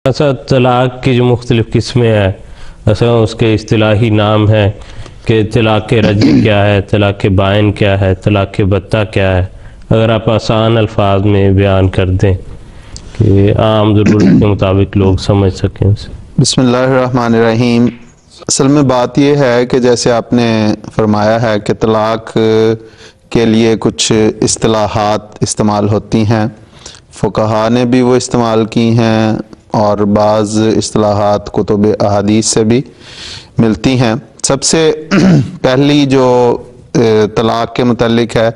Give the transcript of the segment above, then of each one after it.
اصل طلاق کی جو مختلف قسمیں ہیں، اصل اس کے اصطلاحی نام ہیں کہ طلاق رجعی کیا ہے، طلاق بائن کیا ہے، طلاق بتہ کیا ہے۔ اگر آپ آسان الفاظ میں بیان کر دیں کہ عام ضرورت کے مطابق لوگ سمجھ سکیں اسے۔ بسم اللہ الرحمن الرحیم۔ اصل میں بات یہ ہے کہ جیسے آپ نے فرمایا ہے کہ طلاق کے لیے کچھ اصطلاحات استعمال ہوتی ہیں، فقہاء نے بھی وہ استعمال کی ہیں اور بعض اصطلاحات کتب احادیث سے بھی ملتی ہیں۔ سب سے پہلی جو طلاق کے متعلق ہے،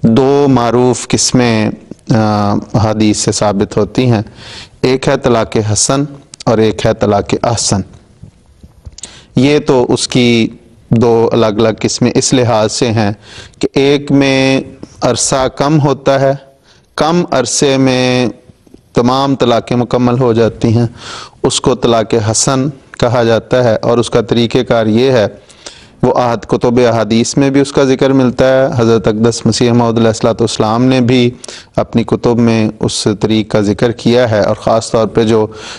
دو معروف قسمیں احادیث سے ثابت ہوتی ہیں، ایک ہے طلاق حسن اور ایک ہے طلاق احسن۔ یہ تو اس کی دو الگ الگ قسمیں اس لحاظ سے ہیں کہ ایک میں عرصہ کم ہوتا ہے، کم عرصے میں تمام طلاقیں مکمل ہو جاتی ہیں، اس کو طلاق حسن کہا جاتا ہے۔ اور اس کا طریقہ کار یہ ہے، وہ کتب احادیث میں بھی اس کا ذکر ملتا ہے، حضرت اقدس مسیح موعود علیہ السلام نے بھی اپنی کتب میں اس طریق کا ذکر کیا ہے، اور خاص طور پہ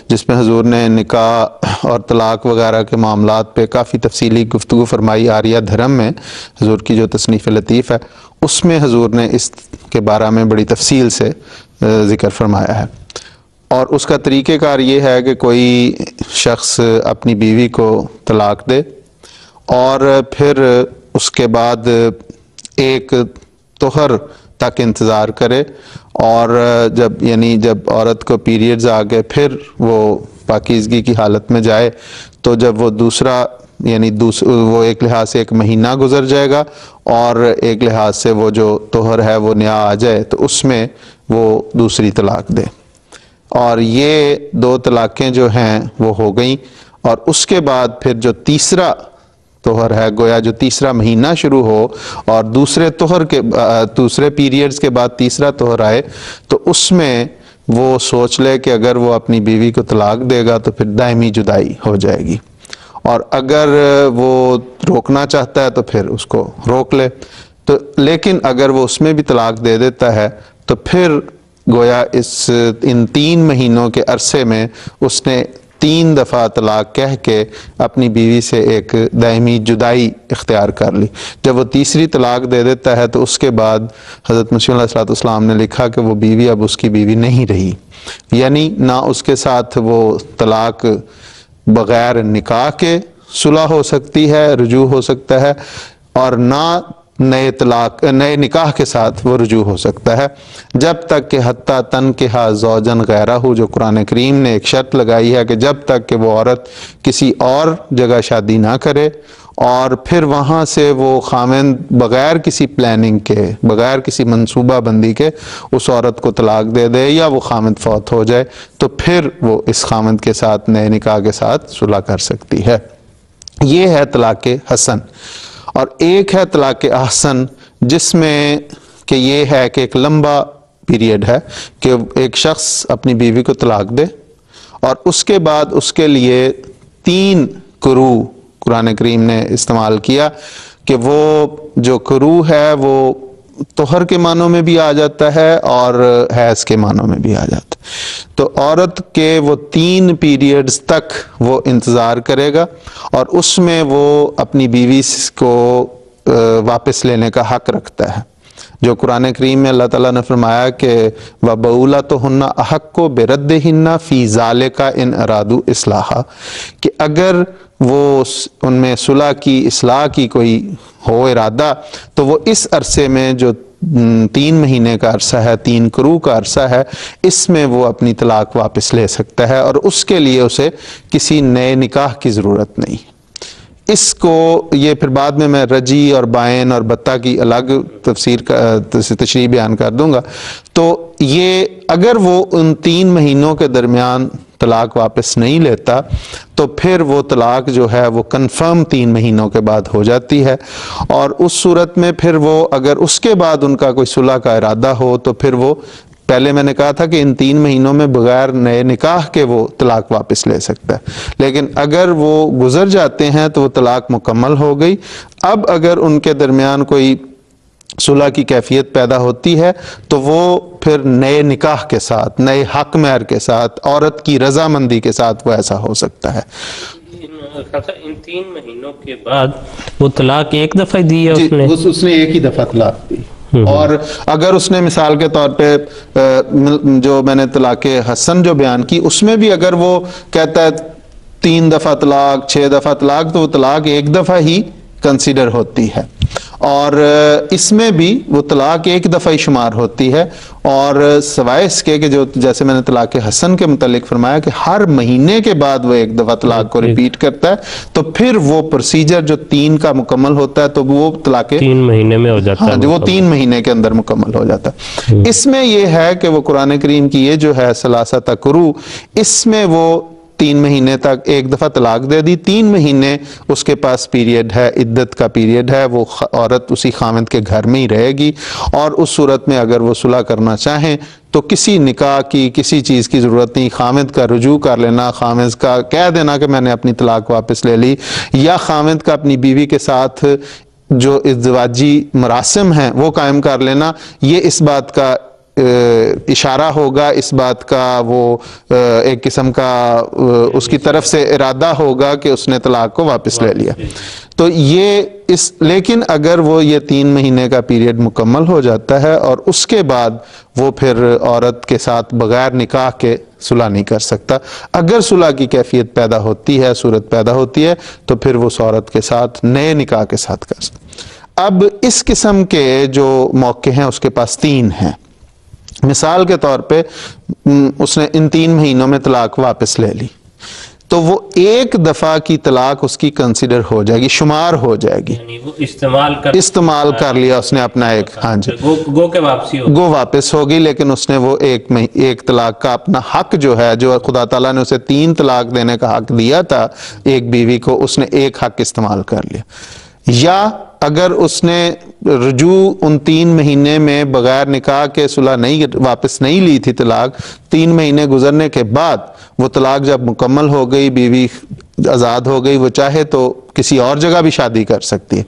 جس میں حضور نے نکاح اور طلاق وغیرہ کے معاملات پہ کافی تفصیلی گفتگو فرمائی، آریہ دھرم میں حضور کی جو تصنیف لطیف ہے، اس میں حضور نے اس کے بارے میں بڑی تفصیل سے ذکر فرمایا ہے۔ اور اس کا طریقہ کار یہ ہے کہ کوئی شخص اپنی بیوی کو طلاق دے اور پھر اس کے بعد ایک طہر تک انتظار کرے، اور جب عورت کو پیریڈز آ گئے پھر وہ پاکیزگی کی حالت میں جائے، تو جب وہ وہ ایک لحاظ سے ایک مہینہ گزر جائے گا اور ایک لحاظ سے وہ جو طہر ہے وہ نیا آ جائے، تو اس میں وہ دوسری طلاق دے۔ اور یہ دو طلاقیں جو ہیں وہ ہو گئیں، اور اس کے بعد پھر جو تیسرا طہر ہے، گویا جو تیسرا مہینہ شروع ہو اور دوسرے پیریڈز کے بعد تیسرا طہر آئے، تو اس میں وہ سوچ لے کہ اگر وہ اپنی بیوی کو طلاق دے گا تو پھر دائمی جدائی ہو جائے گی، اور اگر وہ روکنا چاہتا ہے تو پھر اس کو روک لے۔ لیکن اگر وہ اس میں بھی طلاق دے دیتا ہے تو پھر گویا ان 3 مہینوں کے عرصے میں اس نے 3 دفعہ طلاق کہہ کے اپنی بیوی سے ایک دائمی جدائی اختیار کر لی۔ جب وہ تیسری طلاق دے دیتا ہے تو اس کے بعد حضرت مسیح علیہ السلام نے لکھا کہ وہ بیوی اب اس کی بیوی نہیں رہی، یعنی نہ اس کے ساتھ وہ طلاق بغیر نکاح کے صلح ہو سکتی ہے، رجوع ہو سکتا ہے، اور نہ نئے نکاح کے ساتھ وہ رجوع ہو سکتا ہے، جب تک کہ حتیٰ تنکحا زوجن غیرہ، جو قرآن کریم نے ایک شرط لگائی ہے کہ جب تک کہ وہ عورت کسی اور جگہ شادی نہ کرے اور پھر وہاں سے وہ خامند بغیر کسی پلاننگ کے، بغیر کسی منصوبہ بندی کے اس عورت کو طلاق دے دے، یا وہ خامند فوت ہو جائے، تو پھر وہ اس خامند کے ساتھ نئے نکاح کے ساتھ صلح کر سکتی ہے۔ یہ ہے طلاق حسن۔ اور ایک ہے طلاق احسن، جس میں کہ یہ ہے کہ ایک لمبا پیریڈ ہے کہ ایک شخص اپنی بیوی کو طلاق دے، اور اس کے بعد اس کے لیے 3 کرو قرآن کریم نے استعمال کیا، کہ وہ جو کرو ہے وہ طہر کے معنوں میں بھی آ جاتا ہے اور حیض کے معنوں میں بھی آ جاتا ہے۔ تو عورت کے وہ 3 پیریڈز تک وہ انتظار کرے گا، اور اس میں وہ اپنی بیوی کو واپس لینے کا حق رکھتا ہے، جو قرآن کریم میں اللہ تعالیٰ نے فرمایا کہ وَبَعُولَتُهُنَّ أَحَقُّ بِرَدِّهِنَّ فِي ذَلِكَ إِنْ أَرَادُوا إِصْلَاحًا، کہ اگر وہ ان میں صلح کی، اصلاح کی کوئی ہو ارادہ، تو وہ اس عرصے میں جو 3 مہینے کا عرصہ ہے، 3 کرو کا عرصہ ہے، اس میں وہ اپنی طلاق واپس لے سکتا ہے، اور اس کے لیے اسے کسی نئے نکاح کی ضرورت نہیں۔ اس کو یہ پھر بعد میں رجی اور بائن اور بتہ کی الگ تشریح بیان کر دوں گا۔ تو یہ اگر وہ ان 3 مہینوں کے درمیان طلاق واپس نہیں لیتا تو پھر وہ طلاق جو ہے وہ کنفرم 3 مہینوں کے بعد ہو جاتی ہے، اور اس صورت میں پھر وہ اگر اس کے بعد ان کا کوئی صلح کا ارادہ ہو تو پھر وہ، پہلے میں نے کہا تھا کہ ان 3 مہینوں میں بغیر نئے نکاح کے وہ طلاق واپس لے سکتا ہے، لیکن اگر وہ گزر جاتے ہیں تو وہ طلاق مکمل ہو گئی۔ اب اگر ان کے درمیان کوئی صلح کی کیفیت پیدا ہوتی ہے تو وہ پھر نئے نکاح کے ساتھ، نئے حق مہر کے ساتھ، عورت کی رضامندی کے ساتھ وہ ایسا ہو سکتا ہے۔ ان 3 مہینوں کے بعد وہ طلاق ایک دفعہ دی ہے اس نے ایک ہی دفعہ طلاق دی، اور اگر اس نے مثال کے طور پہ جو میں نے طلاق حسن جو بیان کی، اس میں بھی اگر وہ کہتا ہے 3 دفعہ طلاق، 6 دفعہ طلاق، تو وہ طلاق ایک دفعہ ہی کنسیڈر ہوتی ہے، اور اس میں بھی وہ طلاق ایک دفعہ ہی شمار ہوتی ہے۔ اور سوائے اس کے کہ جو جیسے میں نے طلاق حسن کے متعلق فرمایا کہ ہر مہینے کے بعد وہ ایک دفعہ طلاق کو ریپیٹ کرتا ہے، تو پھر وہ پروسیجر جو 3 کا مکمل ہوتا ہے تو وہ طلاق 3 مہینے میں ہو جاتا ہے، وہ 3 مہینے کے اندر مکمل ہو جاتا ہے۔ اس میں یہ ہے کہ وہ قرآن کریم کی یہ جو ہے ثلاثہ قروء، اس میں وہ 3 مہینے تک ایک دفعہ طلاق دے دی، 3 مہینے اس کے پاس پیریڈ ہے، عدت کا پیریڈ ہے، وہ عورت اسی خاوند کے گھر میں ہی رہے گی، اور اس صورت میں اگر وہ صلح کرنا چاہیں تو کسی نکاح کی کسی چیز کی ضرورت نہیں، خاوند کا رجوع کر لینا، خاوند کا کہہ دینا کہ میں نے اپنی طلاق واپس لے لی، یا خاوند کا اپنی بیوی کے ساتھ جو ازدواجی مراسم ہیں وہ قائم کر لینا، یہ اس بات کا اشارہ ہوگا، اس بات کا وہ ایک قسم کا اس کی طرف سے ارادہ ہوگا کہ اس نے طلاق کو واپس لے لیا۔ تو یہ لیکن اگر وہ یہ 3 مہینے کا پیریڈ مکمل ہو جاتا ہے اور اس کے بعد وہ پھر عورت کے ساتھ بغیر نکاح کے صلح نہیں کر سکتا، اگر صلح کی کیفیت پیدا ہوتی ہے، صورت پیدا ہوتی ہے، تو پھر وہ اس عورت کے ساتھ نئے نکاح کے ساتھ کر سکتا۔ اب اس قسم کے جو موقع ہیں اس کے پاس 3 ہیں۔ مثال کے طور پہ اس نے ان 3 مہینوں میں طلاق واپس لے لی، تو وہ ایک دفعہ کی طلاق اس کی کنسیڈر ہو جائے گی، شمار ہو جائے گی، یعنی وہ استعمال کر لیا اس نے اپنا ایک، ہاں جی، گو واپس ہوگی، لیکن اس نے وہ ایک طلاق کا اپنا حق جو ہے، جو خدا تعالیٰ نے اسے 3 طلاق دینے کا حق دیا تھا ایک بیوی کو، اس نے ایک حق استعمال کر لیا۔ یا اگر اس نے رجوع ان 3 مہینے میں بغیر نکاح کے صلح واپس نہیں لی تھی طلاق، 3 مہینے گزرنے کے بعد وہ طلاق جب مکمل ہو گئی، بیوی آزاد ہو گئی، وہ چاہے تو کسی اور جگہ بھی شادی کر سکتی ہے،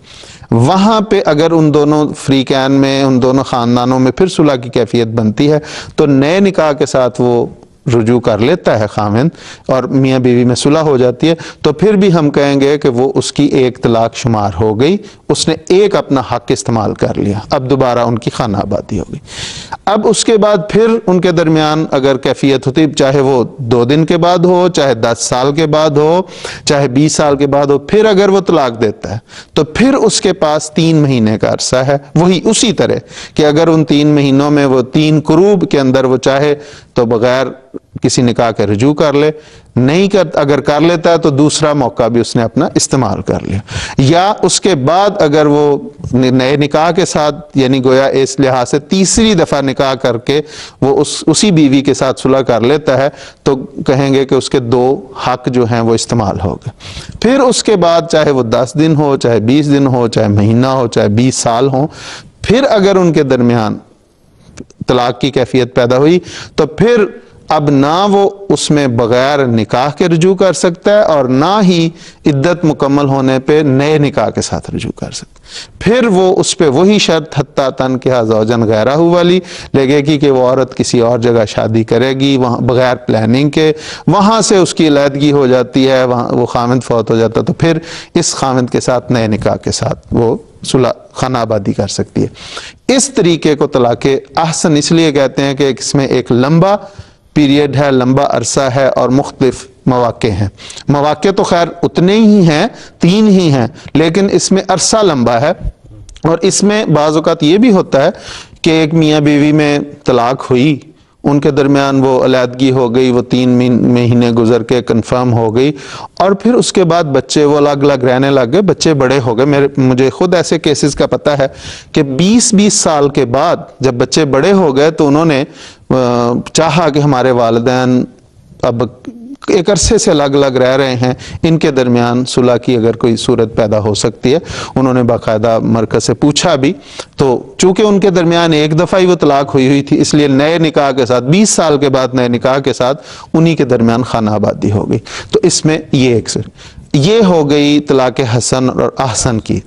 وہاں پہ اگر ان دونوں فریقین میں، ان دونوں خاندانوں میں پھر صلح کی کیفیت بنتی ہے تو نئے نکاح کے ساتھ وہ رجوع کر لیتا ہے خاوند، اور میاں بیوی میں صلح ہو جاتی ہے، تو پھر بھی ہم کہیں گے کہ وہ اس کی ایک طلاق شمار ہو گئی، اس نے ایک اپنا حق استعمال کر لیا، اب دوبارہ ان کی خانہ آبادی ہوگی۔ اب اس کے بعد پھر ان کے درمیان اگر کیفیت ہوتی، چاہے وہ 2 دن کے بعد ہو، چاہے 10 سال کے بعد ہو، چاہے 20 سال کے بعد ہو، پھر اگر وہ طلاق دیتا ہے تو پھر اس کے پاس 3 مہینے کا عرصہ ہے، وہی اسی طرح کہ اگر ان 3 مہینوں میں وہ 3 قروء کے اندر وہ چاہے تو بغیر کسی نکاح کے رجوع کر لے، نہیں اگر کر لیتا ہے تو دوسرا موقع بھی اس نے اپنا استعمال کر لیا، یا اس کے بعد اگر وہ نئے نکاح کے ساتھ، یعنی گویا اس لحاظ سے تیسری دفعہ نکاح کر کے وہ اسی بیوی کے ساتھ صلح کر لیتا ہے، تو کہیں گے کہ اس کے 2 حق جو ہیں وہ استعمال ہو گئے۔ پھر اس کے بعد چاہے وہ 10 دن ہو، چاہے 20 دن ہو، چاہے مہینہ ہو، چاہے 20 سال ہو، پھر اگر ان کے درمیان طلاق کی کیفیت پیدا ہوئی تو پھر اب نہ وہ اس میں بغیر نکاح کے رجوع کر سکتا ہے، اور نہ ہی عدت مکمل ہونے پہ نئے نکاح کے ساتھ رجوع کر سکتا ہے۔ پھر وہ اس پہ وہی شرط حتیٰ تنکحہ زوجا غیرہ والی لگے گی کہ وہ عورت کسی اور جگہ شادی کرے گی وہاں بغیر پلاننگ کے، وہاں سے اس کی علیحدگی ہو جاتی ہے، وہاں وہ خاوند فوت ہو جاتا ہے، تو پھر اس خاوند کے ساتھ نئے نکاح کے ساتھ وہ صلح خانہ آبادی کر سکتی ہے۔ اس طریقے کو طلاق احسن اس لیے کہتے ہیں کہ اس میں ایک لمبا پیریڈ ہے، لمبا عرصہ ہے، اور مختلف مواقع ہیں۔ مواقع تو خیر اتنے ہی ہیں، 3 ہی ہیں، لیکن اس میں عرصہ لمبا ہے، اور اس میں بعض اوقات یہ بھی ہوتا ہے کہ ایک میاں بیوی میں طلاق ہوئی، ان کے درمیان وہ علیحدگی ہو گئی، وہ 3 مہینے گزر کے کنفرم ہو گئی، اور پھر اس کے بعد بچے وہ الگ الگ رہنے لگ گئے، بچے بڑے ہو گئے۔ مجھے خود ایسے کیسز کا پتہ ہے کہ 20 سال کے بعد جب بچے بڑے ہو گئے تو انہوں نے چاہا کہ ہمارے والدین اب ایک عرصے سے الگ الگ رہ رہے ہیں، ان کے درمیان صلح کی اگر کوئی صورت پیدا ہو سکتی ہے۔ انہوں نے باقاعدہ مرکز سے پوچھا بھی، تو چونکہ ان کے درمیان ایک دفعہ ہی وہ طلاق ہوئی تھی، اس لیے نئے نکاح کے ساتھ 20 سال کے بعد نئے نکاح کے ساتھ انہی کے درمیان خانہ آبادی ہو گئی۔ تو اس میں یہ ہو گئی طلاق حسن اور احسن کی۔